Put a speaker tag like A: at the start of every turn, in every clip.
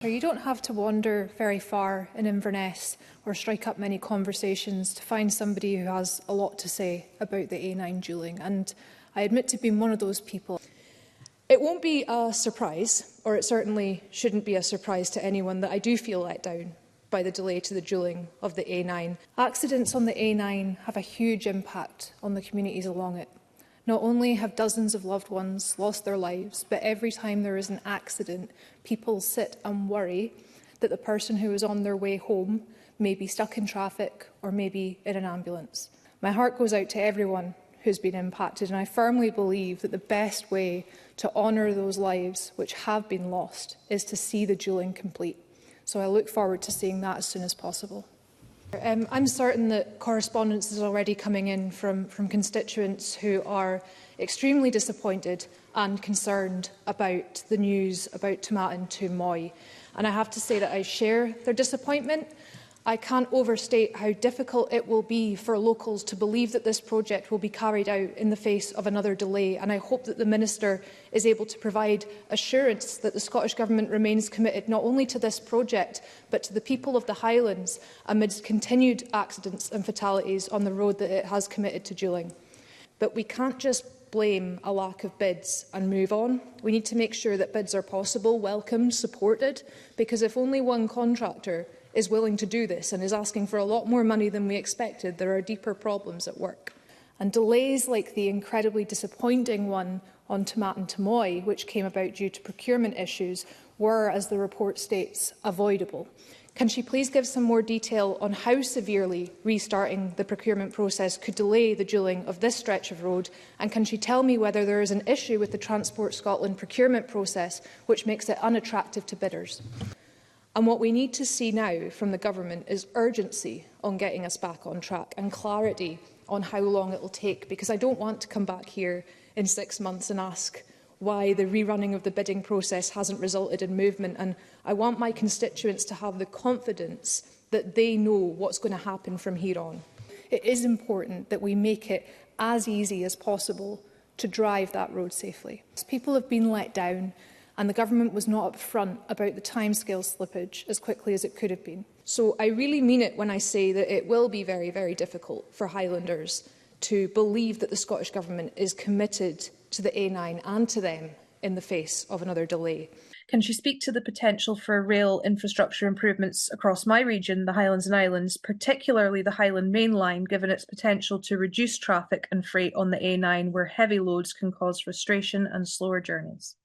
A: You don't have to wander very far in Inverness or strike up many conversations to find somebody who has a lot to say about the A9 dualling, and I admit to being one of those people. It won't be a surprise, or it certainly shouldn't be a surprise to anyone, that I do feel let down by the delay to the dualling of the A9. Accidents on the A9 have a huge impact on the communities along it. Not only have dozens of loved ones lost their lives, but every time there is an accident, people sit and worry that the person who is on their way home may be stuck in traffic or maybe in an ambulance. My heart goes out to everyone who's been impacted, and I firmly believe that the best way to honour those lives which have been lost is to see the dualling complete. So I look forward to seeing that as soon as possible. I'm certain that correspondence is already coming in from constituents who are extremely disappointed and concerned about the news about Tomatin to Moy. And I have to say that I share their disappointment. I can't overstate how difficult it will be for locals to believe that this project will be carried out in the face of another delay, and I hope that the Minister is able to provide assurance that the Scottish Government remains committed not only to this project but to the people of the Highlands amidst continued accidents and fatalities on the road that it has committed to dualling. But we can't just blame a lack of bids and move on. We need to make sure that bids are possible, welcomed, supported, because if only one contractor is willing to do this and is asking for a lot more money than we expected, there are deeper problems at work. And delays like the incredibly disappointing one on Tomatin to Moy, which came about due to procurement issues, were, as the report states, avoidable. Can she please give some more detail on how severely restarting the procurement process could delay the dualling of this stretch of road? And can she tell me whether there is an issue with the Transport Scotland procurement process which makes it unattractive to bidders? And what we need to see now from the Government is urgency on getting us back on track and clarity on how long it will take, because I don't want to come back here in 6 months and ask why the rerunning of the bidding process hasn't resulted in movement. And I want my constituents to have the confidence that they know what's going to happen from here on. It is important that we make it as easy as possible to drive that road safely. People have been let down, and the Government was not upfront about the timescale slippage as quickly as it could have been. So I really mean it when I say that it will be very, very difficult for Highlanders to believe that the Scottish Government is committed to the A9 and to them in the face of another delay. Can she speak to the potential for rail infrastructure improvements across my region, the Highlands and Islands, particularly the Highland Main Line, given its potential to reduce traffic and freight on the A9, where heavy loads can cause frustration and slower journeys?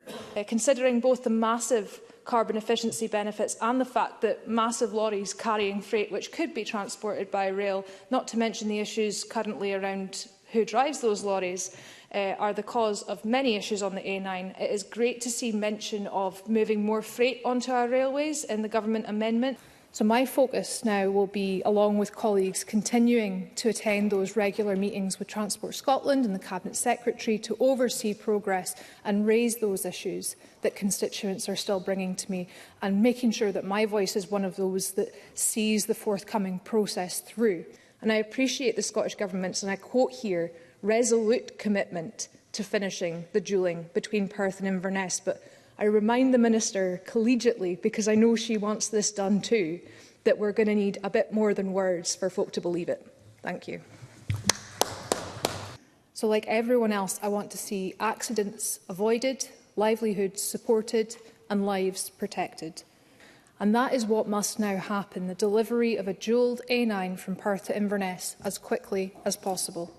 A: Considering both the massive carbon efficiency benefits and the fact that massive lorries carrying freight which could be transported by rail, not to mention the issues currently around who drives those lorries, are the cause of many issues on the A9. It is great to see mention of moving more freight onto our railways in the Government amendment. So my focus now will be, along with colleagues, continuing to attend those regular meetings with Transport Scotland and the Cabinet Secretary to oversee progress and raise those issues that constituents are still bringing to me, and making sure that my voice is one of those that sees the forthcoming process through. And I appreciate the Scottish Government's, and I quote here, resolute commitment to finishing the dualling between Perth and Inverness. But I remind the Minister collegiately, because I know she wants this done too, that we're going to need a bit more than words for folk to believe it. Thank you. So like everyone else, I want to see accidents avoided, livelihoods supported and lives protected. And that is what must now happen, the delivery of a dualled A9 from Perth to Inverness as quickly as possible.